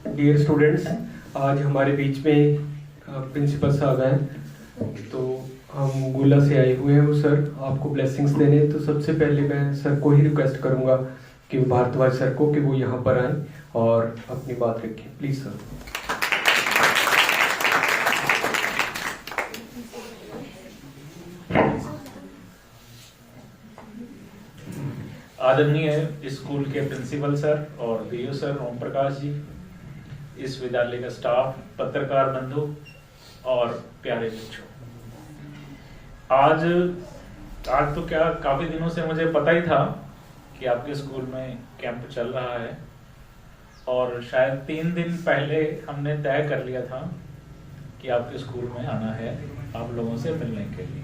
Dear students, आज हमारे बीच में प्रिंसिपल साहब हैं, तो हम गोला से आए हुए हैं सर आपको ब्लेसिंग्स देने। तो सबसे पहले मैं सर को ही रिक्वेस्ट करूंगा कि भारद्वाज सर को कि वो यहाँ पर आए और अपनी बात रखें। Please sir. आदरणीय स्कूल के प्रिंसिपल सर और बीओ सर ओम प्रकाश जी, इस विद्यालय का स्टाफ, पत्रकार बंधु और प्यारे बच्चों, आज तो क्या काफी दिनों से मुझे पता ही था कि आपके स्कूल में कैंप चल रहा है और शायद 3 दिन पहले हमने तय कर लिया था कि आपके स्कूल में आना है आप लोगों से मिलने के लिए।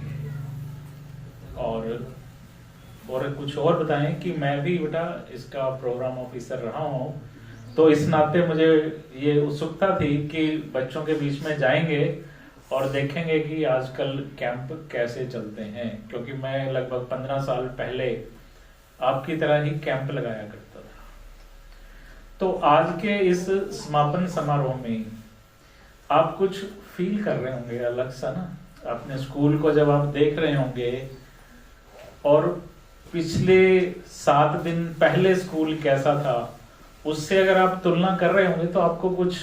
और कुछ और बताएं कि मैं भी बेटा इसका प्रोग्राम ऑफिसर रहा हूं, तो इस नाते मुझे ये उत्सुकता थी कि बच्चों के बीच में जाएंगे और देखेंगे कि आजकल कैंप कैसे चलते हैं, क्योंकि मैं लगभग 15 साल पहले आपकी तरह ही कैंप लगाया करता था। तो आज के इस समापन समारोह में आप कुछ फील कर रहे होंगे अलग सा ना, अपने स्कूल को जब आप देख रहे होंगे और पिछले 7 दिन पहले स्कूल कैसा था उससे अगर आप तुलना कर रहे होंगे तो आपको कुछ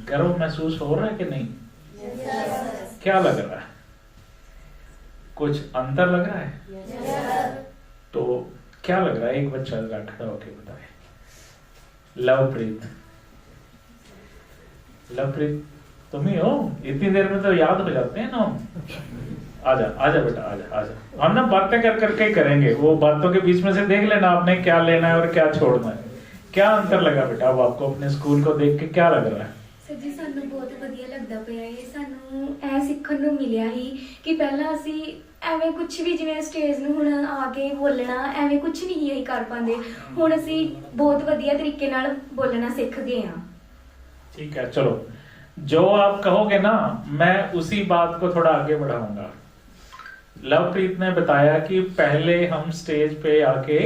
गर्व महसूस हो रहा है कि नहीं? क्या लग रहा है? कुछ अंतर लग रहा है? तो क्या लग रहा है? एक बच्चा खड़ा होके बताए। लवप्रीत, तुम ही हो? इतनी देर में तो याद हो जाते हैं ना। आजा बेटा, आजा। हम ना बातें कर करके ही करेंगे, वो बातों के बीच में से देख लेना आपने क्या लेना है और क्या छोड़ना है। क्या अंतर लगा बेटा अब आपको अपने स्कूल को देख के? क्या लग रहा है? सर जी, ਸਾਨੂੰ ਬਹੁਤ ਵਧੀਆ ਲੱਗਦਾ ਪਿਆ ਹੈ। ਸਾਨੂੰ ਇਹ ਸਿੱਖਣ ਨੂੰ ਮਿਲਿਆ ਹੀ ਕਿ ਪਹਿਲਾਂ ਅਸੀਂ ਐਵੇਂ ਕੁਝ ਵੀ ਜਿਵੇਂ ਸਟੇਜ ਨੂੰ ਹੁਣ ਆ ਕੇ ਬੋਲਣਾ ਐਵੇਂ ਕੁਝ ਨਹੀਂ ਹੀ ਕਰ ਪਾਉਂਦੇ, ਹੁਣ ਅਸੀਂ ਬਹੁਤ ਵਧੀਆ ਤਰੀਕੇ ਨਾਲ ਬੋਲਣਾ ਸਿੱਖ ਗਏ ਹਾਂ। ठीक है, चलो जो आप कहोगे ना मैं उसी बात को थोड़ा आगे बढ़ाऊंगा। लवप्रीत ने बताया कि पहले हम स्टेज पे आके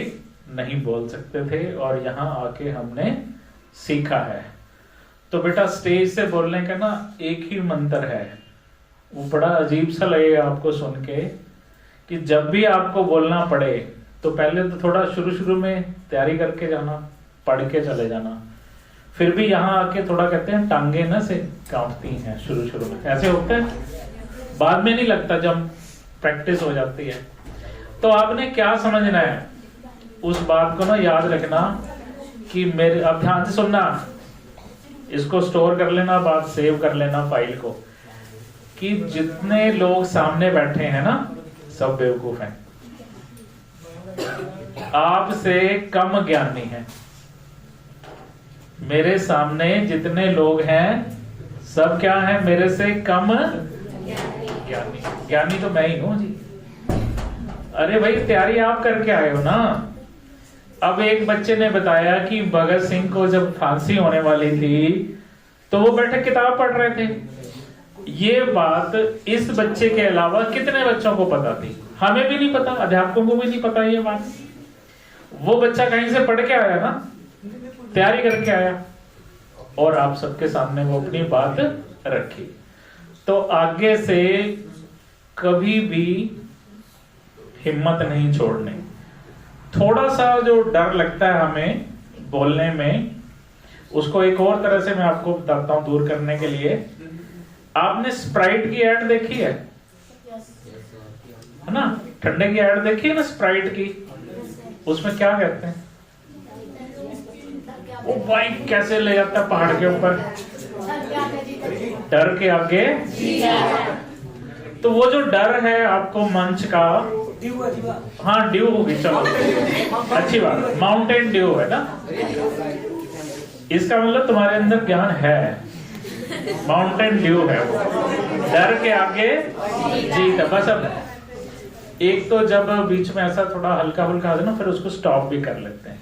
नहीं बोल सकते थे और यहाँ आके हमने सीखा है। तो बेटा स्टेज से बोलने का ना एक ही मंत्र है, वो बड़ा अजीब सा लगेगा आपको सुन के कि जब भी आपको बोलना पड़े तो पहले तो थोड़ा शुरू में तैयारी करके जाना, पढ़ के चले जाना, फिर भी यहाँ आके थोड़ा कहते हैं टांगे ना से कांपती हैं शुरू में, ऐसे होता है। बाद में नहीं लगता जब प्रैक्टिस हो जाती है। तो आपने क्या समझना है उस बात को ना याद रखना कि मेरे, अब ध्यान से सुनना, इसको स्टोर कर लेना, बात सेव कर लेना फाइल को, कि जितने लोग सामने बैठे हैं ना सब बेवकूफ हैं, आपसे कम ज्ञानी हैं। मेरे सामने जितने लोग हैं सब क्या हैं? मेरे से कम ज्ञानी तो मैं ही हूं जी। अरे भाई तैयारी आप करके आए हो ना। अब एक बच्चे ने बताया कि भगत सिंह को जब फांसी होने वाली थी तो वो बैठे किताब पढ़ रहे थे। ये बात इस बच्चे के अलावा कितने बच्चों को पता थी? हमें भी नहीं पता, अध्यापकों को भी नहीं पता ये बात। वो बच्चा कहीं से पढ़ के आया ना, तैयारी करके आया और आप सबके सामने वो अपनी बात रखी। तो आगे से कभी भी हिम्मत नहीं छोड़नी। थोड़ा सा जो डर लगता है हमें बोलने में, उसको एक और तरह से मैं आपको बताता हूं दूर करने के लिए। आपने स्प्राइट की ऐड देखी है ना? ठंडे की ऐड देखी है ना स्प्राइट की? उसमें क्या कहते हैं? वो बाइक कैसे ले जाता है पहाड़ के ऊपर, डर के आगे। तो वो जो डर है आपको मंच का, हाँ ड्यू होगी, चलो अच्छी बात, माउंटेन ड्यू है ना। इसका मतलब तुम्हारे अंदर ज्ञान है, माउंटेन ड्यू है वो, डर के आगे जीत है। बस अब एक तो जब बीच में ऐसा थोड़ा हल्का फुल्का आ जाए ना, फिर उसको स्टॉप भी कर लेते हैं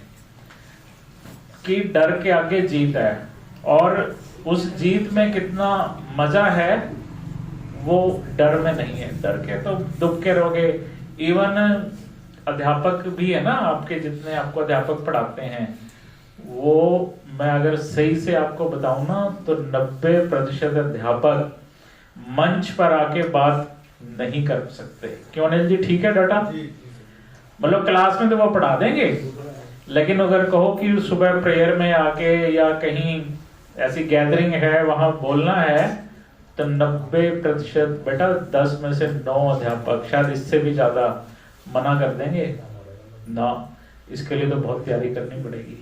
कि डर के आगे जीत है, और उस जीत में कितना मजा है वो डर में नहीं है। डर के तो दुब के रहोगे। इवन अध्यापक भी है ना, आपके जितने आपको अध्यापक पढ़ाते हैं, वो मैं अगर सही से आपको बताऊं ना तो 90% अध्यापक मंच पर आके बात नहीं कर सकते। क्यों अनिल जी, ठीक है डाटा? मतलब क्लास में तो वो पढ़ा देंगे, लेकिन अगर कहो कि सुबह प्रेयर में आके या कहीं ऐसी गैदरिंग है वहां बोलना है, तो 90% बेटा 10 में से 9 अध्यापक, शायद इससे भी ज्यादा, मना कर देंगे ना। इसके लिए तो बहुत तैयारी करनी पड़ेगी।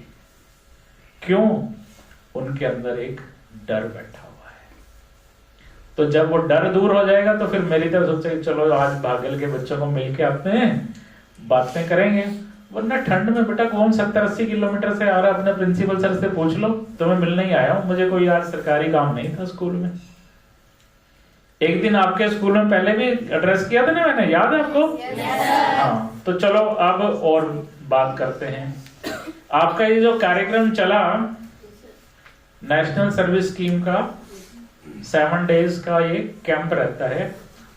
क्यों? उनके अंदर एक डर बैठा हुआ है। तो जब वो डर दूर हो जाएगा तो फिर मेरी तरफ सोचे चलो आज भागल के बच्चों को मिलके आते हैं, बातें करेंगे। वरना ठंड में बेटा कौन 70-80 किलोमीटर से आ रहा है, अपने प्रिंसिपल सर से पूछ लो, तो मैं मिलने ही आया हूं, मुझे कोई आज सरकारी काम नहीं था स्कूल में। एक दिन आपके स्कूल में पहले भी एड्रेस किया था ना मैंने, याद है आपको? हाँ, तो चलो अब और बात करते हैं। आपका ये जो कार्यक्रम चला नेशनल सर्विस स्कीम का, 7 डेज का ये कैंप रहता है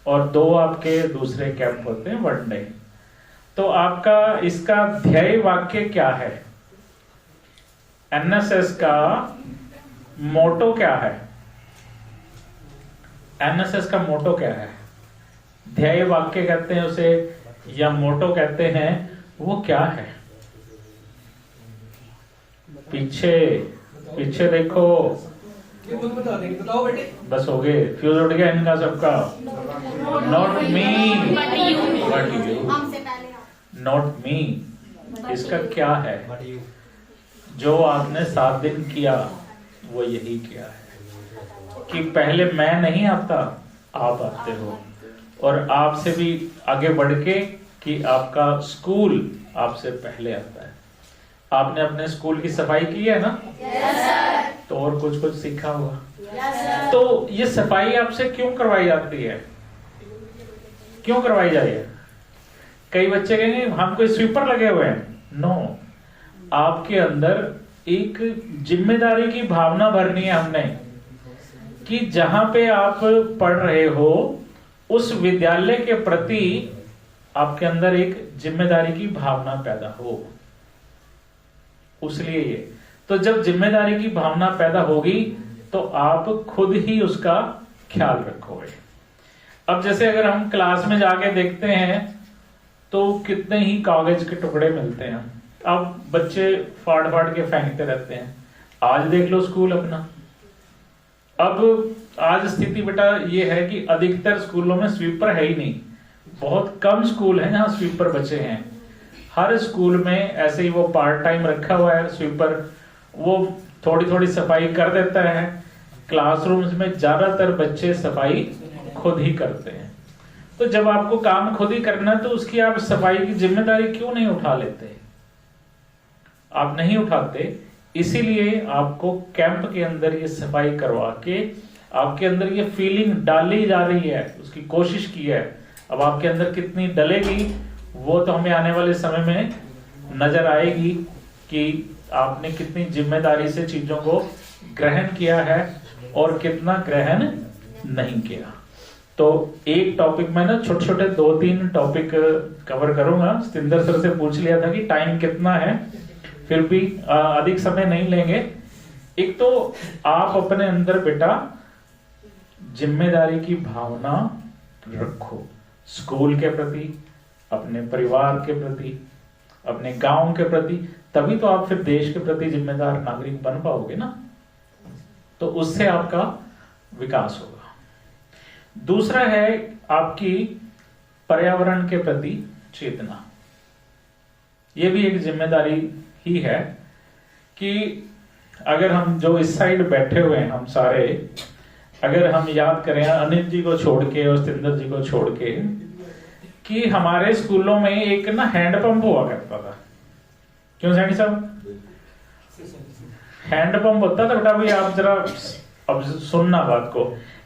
और 2 आपके दूसरे कैंप होते हैं 1 डे। तो आपका इसका ध्येय वाक्य क्या है? एनएसएस का मोटो क्या है? एनएसएस का मोटो क्या है? ध्येय वाक्य कहते हैं उसे या मोटो कहते हैं, वो क्या है? पीछे देखो, ये तुम बता देंगे, बताओ बेटे। बस हो गए, फ्यूज उड़ गया इनका सबका। Not me but you, not me, इसका क्या है? जो आपने 7 दिन किया वो यही किया है कि पहले मैं नहीं आता, आप आते हो, और आपसे भी आगे बढ़ के कि आपका स्कूल आपसे पहले आता है। आपने अपने स्कूल की सफाई की है ना? तो और कुछ सीखा होगा। तो ये सफाई आपसे क्यों करवाई जाती है? क्यों करवाई जाती है? कई बच्चे कहेंगे हम कोई स्वीपर लगे हुए हैं। नो, आपके अंदर एक जिम्मेदारी की भावना भरनी है हमने, कि जहां पे आप पढ़ रहे हो उस विद्यालय के प्रति आपके अंदर एक जिम्मेदारी की भावना पैदा हो, उसलिए ये। तो जब जिम्मेदारी की भावना पैदा होगी तो आप खुद ही उसका ख्याल रखोगे। अब जैसे अगर हम क्लास में जाके देखते हैं तो कितने ही कागज के टुकड़े मिलते हैं, अब बच्चे फाड़ फाड़ के फेंकते रहते हैं। आज देख लो स्कूल अपना। अब आज स्थिति बेटा ये है कि अधिकतर स्कूलों में स्वीपर है ही नहीं, बहुत कम स्कूल है जहां स्वीपर बचे हैं। हर स्कूल में ऐसे ही वो पार्ट टाइम रखा हुआ है स्वीपर, वो थोड़ी थोड़ी सफाई कर देता है। क्लासरूम्स में ज्यादातर बच्चे सफाई खुद ही करते हैं। तो जब आपको काम खुद ही करना है तो उसकी आप सफाई की जिम्मेदारी क्यों नहीं उठा लेते? आप नहीं उठाते, इसीलिए आपको कैंप के अंदर ये सफाई करवा के आपके अंदर ये फीलिंग डाली जा रही है, उसकी कोशिश की है। अब आपके अंदर कितनी डलेगी वो तो हमें आने वाले समय में नजर आएगी कि आपने कितनी जिम्मेदारी से चीजों को ग्रहण किया है और कितना ग्रहण नहीं किया। तो एक टॉपिक में ना छोटे छोटे 2-3 टॉपिक कवर करूंगा। सतिंदर सर से पूछ लिया था कि टाइम कितना है, फिर भी अधिक समय नहीं लेंगे। एक तो आप अपने अंदर बेटा जिम्मेदारी की भावना रखो, स्कूल के प्रति, अपने परिवार के प्रति, अपने गांव के प्रति, तभी तो आप फिर देश के प्रति जिम्मेदार नागरिक बन पाओगे ना। तो उससे आपका विकास होगा। दूसरा है आपकी पर्यावरण के प्रति चेतना। यह भी एक जिम्मेदारी ही है कि अगर हम जो इस साइड बैठे हुए हैं हम सारे, अगर हम याद करें अनिल जी को छोड़ के और सतिंदर जी को छोड़ के, कि हमारे स्कूलों में एक ना हैंडपंप हुआ करता था। क्यों सैनी साहब? हैंडपंप होता था बेटा, भाई आप जरा अब सुनना बात को।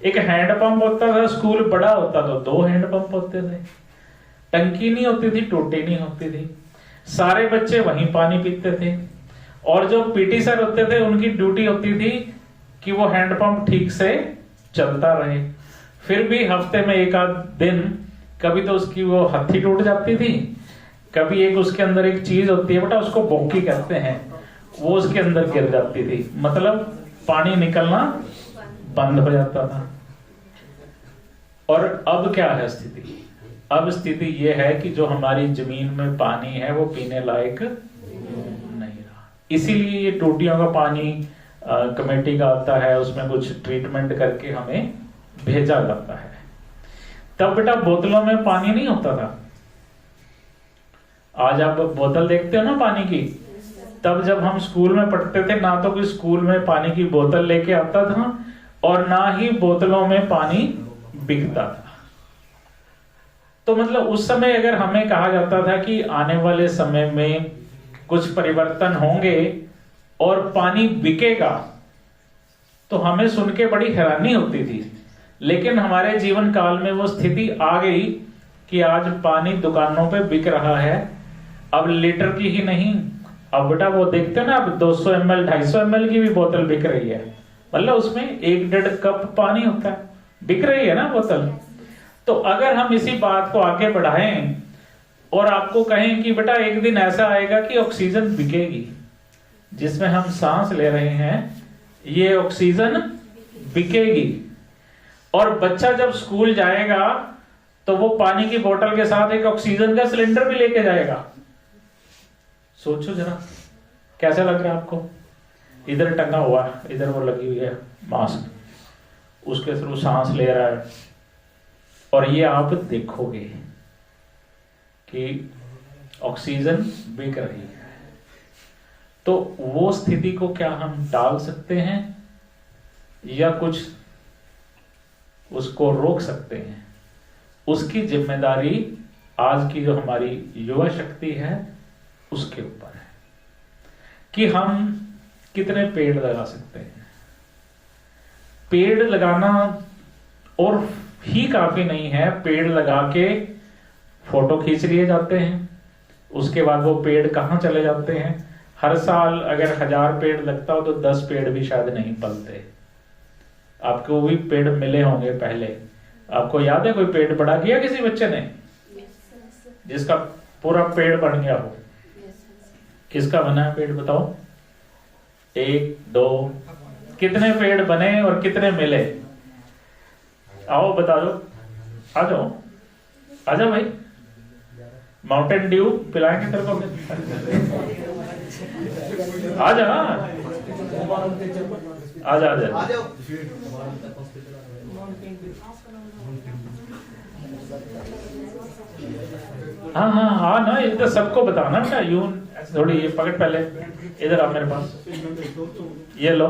एक हैंडपंप होता था, स्कूल बड़ा होता था, 2 हैंडपंप होते थे, टंकी नहीं होती थी, टोटी नहीं होती थी, सारे बच्चे वहीं पानी पीते थे। और जो पीटी सर होते थे उनकी ड्यूटी होती थी कि वो हैंडपंप ठीक से चलता रहे। फिर भी हफ्ते में 1 आध दिन कभी तो उसकी वो हत्थी टूट जाती थी, कभी एक उसके अंदर एक चीज होती है बेटा, उसको बोकी कहते हैं, वो उसके अंदर गिर जाती थी, मतलब पानी निकलना बंद हो जाता था। और अब क्या है स्थिति? अब स्थिति ये है कि जो हमारी जमीन में पानी है वो पीने लायक नहीं रहा। इसीलिए ये टूटियों का पानी कमेटी का आता है, उसमें कुछ ट्रीटमेंट करके हमें भेजा जाता है। तब बेटा बोतलों में पानी नहीं होता था। आज आप बोतल देखते हो ना पानी की, तब जब हम स्कूल में पढ़ते थे ना तो कोई स्कूल में पानी की बोतल लेके आता था और ना ही बोतलों में पानी बिकता था। तो मतलब उस समय अगर हमें कहा जाता था कि आने वाले समय में कुछ परिवर्तन होंगे और पानी बिकेगा, तो हमें सुन के बड़ी हैरानी होती थी। लेकिन हमारे जीवन काल में वो स्थिति आ गई कि आज पानी दुकानों पे बिक रहा है। अब लीटर की ही नहीं, अब बेटा वो देखते हो ना, अब 200 ml 250 ml की भी बोतल बिक रही है। मतलब उसमें 1-1.5 कप पानी होता है, बिक रही है ना बोतल। तो अगर हम इसी बात को आगे बढ़ाएं और आपको कहें कि बेटा एक दिन ऐसा आएगा कि ऑक्सीजन बिकेगी, जिसमें हम सांस ले रहे हैं ये ऑक्सीजन बिकेगी, और बच्चा जब स्कूल जाएगा तो वो पानी की बोतल के साथ एक ऑक्सीजन का सिलेंडर भी लेके जाएगा। सोचो जरा कैसा लग रहा है आपको? इधर टंगा हुआ है, इधर वो लगी हुई है मास्क, उसके थ्रू सांस ले रहा है, और ये आप देखोगे कि ऑक्सीजन बिक रही है। तो वो स्थिति को क्या हम टाल सकते हैं या कुछ उसको रोक सकते हैं? उसकी जिम्मेदारी आज की जो हमारी युवा शक्ति है उसके ऊपर है कि हम कितने पेड़ लगा सकते हैं। पेड़ लगाना और ही काफी नहीं है, पेड़ लगा के फोटो खींच लिए जाते हैं, उसके बाद वो पेड़ कहाँ चले जाते हैं। हर साल अगर 1000 पेड़ लगता हो तो 10 पेड़ भी शायद नहीं पलते। आपको भी पेड़ मिले होंगे पहले, आपको याद है कोई पेड़ बड़ा किया किसी बच्चे ने जिसका पूरा पेड़ बन गया हो? किसका बना है पेड़ बताओ? 1 2 कितने पेड़ बने और कितने मिले? आओ बता दो, आ जाओ, आ जाओ भाई, माउंटेन ड्यू पिलाएंगे तेरे को, आ जा, आ जा, आ जा। हाँ हाँ हाँ ना, ये तो सबको बताना बेटा। यूं थोड़ी ये पकड़, पहले इधर आ मेरे पास, ये लो।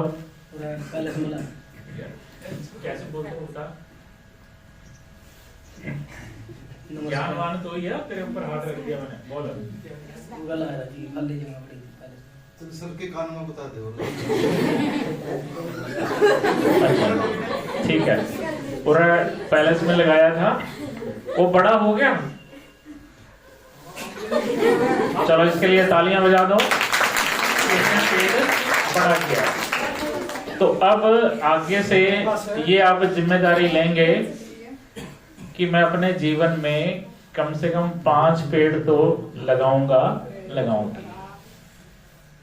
कैसे बोलते हो? ज्ञानवान तो ही है, तेरे ऊपर हाथ रख दिया मैंने, बोलो। तुम सर के कान में बता दो। अच्छा ठीक है, पूरा पैलेस में लगाया था, वो बड़ा हो गया। चलो इसके लिए तालियां बजा दो, पेड़ बड़ा किया। तो अब आगे से ये आप जिम्मेदारी लेंगे कि मैं अपने जीवन में कम से कम 5 पेड़ तो लगाऊंगी।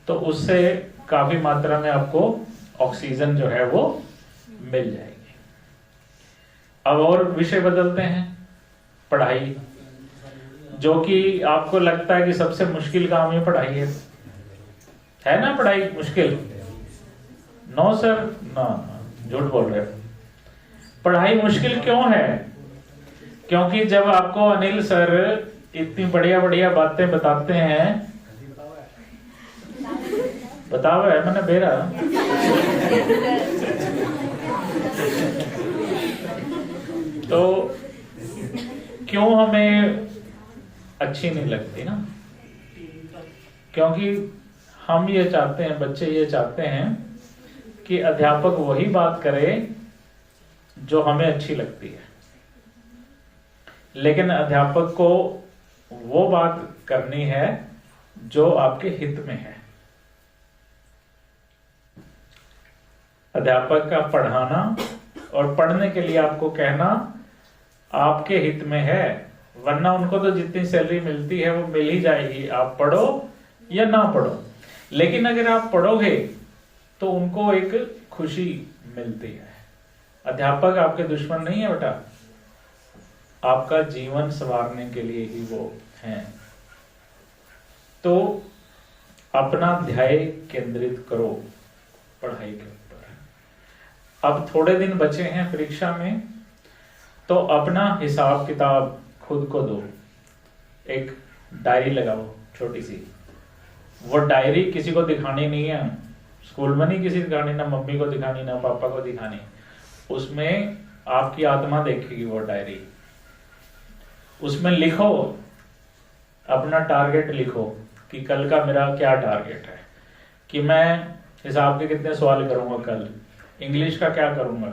तो उससे काफी मात्रा में आपको ऑक्सीजन जो है वो मिल जाएगी। अब और विषय बदलते हैं, पढ़ाई, जो कि आपको लगता है कि सबसे मुश्किल काम ये पढ़ाई है ना? पढ़ाई मुश्किल? नो सर, ना, झूठ बोल रहे हो। पढ़ाई मुश्किल क्यों है? क्योंकि जब आपको अनिल सर इतनी बढ़िया बढ़िया बातें बताते हैं, बताओ है मैंने बेरा, तो क्यों हमें अच्छी नहीं लगती ना? क्योंकि हम ये चाहते हैं, बच्चे ये चाहते हैं कि अध्यापक वही बात करे जो हमें अच्छी लगती है, लेकिन अध्यापक को वो बात करनी है जो आपके हित में है। अध्यापक का पढ़ाना और पढ़ने के लिए आपको कहना आपके हित में है, वरना उनको तो जितनी सैलरी मिलती है वो मिल ही जाएगी, आप पढ़ो या ना पढ़ो। लेकिन अगर आप पढ़ोगे तो उनको एक खुशी मिलती है। अध्यापक आपके दुश्मन नहीं है बेटा, आपका जीवन संवारने के लिए ही वो हैं। तो अपना ध्यान केंद्रित करो पढ़ाई के ऊपर। अब थोड़े दिन बचे हैं परीक्षा में, तो अपना हिसाब किताब खुद को दो। एक डायरी लगाओ छोटी सी, वो डायरी किसी को दिखानी नहीं है, स्कूल में नहीं किसी दिखानी, ना मम्मी को दिखानी ना पापा को दिखानी, उसमें आपकी आत्मा देखेगी वो डायरी। उसमें लिखो, अपना टारगेट लिखो कि कल का मेरा क्या टारगेट है, कि मैं हिसाब के कितने सवाल करूंगा, कल इंग्लिश का क्या करूंगा।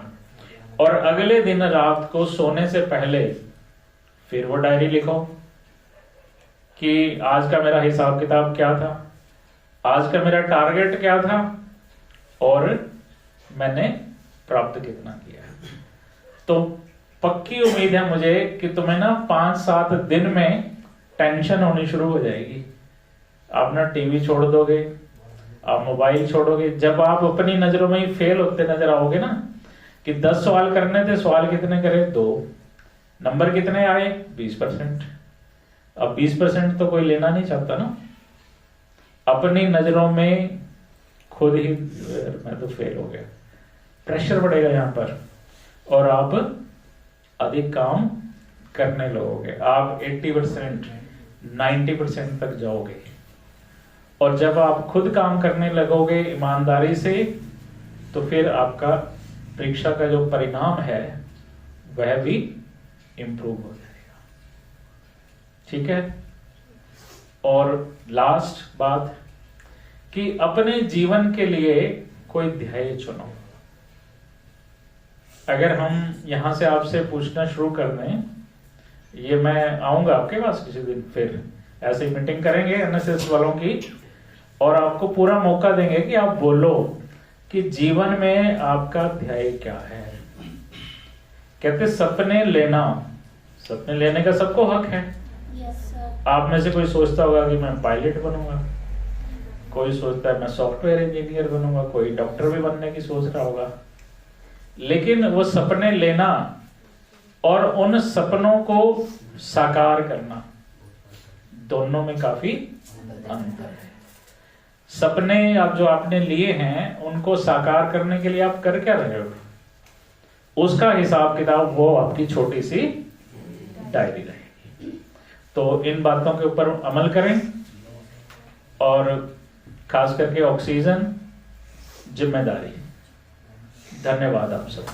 और अगले दिन रात को सोने से पहले फिर वो डायरी लिखो कि आज का मेरा हिसाब किताब क्या था, आज का मेरा टारगेट क्या था और मैंने प्राप्त कितना किया। तो पक्की उम्मीद है मुझे कि तुम्हें ना 5-7 दिन में टेंशन होनी शुरू हो जाएगी। आप ना टीवी छोड़ दोगे, आप मोबाइल छोड़ोगे। जब आप अपनी नजरों में ही फेल होते नजर आओगे ना, कि 10 सवाल करने थे, सवाल कितने करे 2, नंबर कितने आए 20%। अब 20% तो कोई लेना नहीं चाहता ना। अपनी नजरों में खुद ही मैं तो फेल हो गया, प्रेशर बढ़ेगा यहाँ पर, और आप अधिक काम करने लगोगे। आप 80% 90% तक जाओगे। और जब आप खुद काम करने लगोगे ईमानदारी से, तो फिर आपका परीक्षा का जो परिणाम है वह भी इंप्रूव हो जाएगा। ठीक है। और लास्ट बात कि अपने जीवन के लिए कोई ध्यान चुनो। अगर हम यहां से आपसे पूछना शुरू कर दें, ये मैं आऊंगा आपके पास किसी दिन, फिर ऐसे मीटिंग करेंगे एनएसएस वालों की, और आपको पूरा मौका देंगे कि आप बोलो कि जीवन में आपका ध्येय क्या है। कहते सपने लेना, सपने लेने का सबको हक है। आप में से कोई सोचता होगा कि मैं पायलट बनूंगा, कोई सोचता है मैं सॉफ्टवेयर इंजीनियर बनूंगा, कोई डॉक्टर भी बनने की सोच रहा होगा। लेकिन वो सपने लेना और उन सपनों को साकार करना, दोनों में काफी अंतर है। सपने आप जो आपने लिए हैं, उनको साकार करने के लिए आप कर क्या रहे हो, उसका हिसाब किताब वो आपकी छोटी सी डायरी रहेगी। तो इन बातों के ऊपर अमल करें, और खास करके ऑक्सीजन जिम्मेदारी। धन्यवाद आप सब।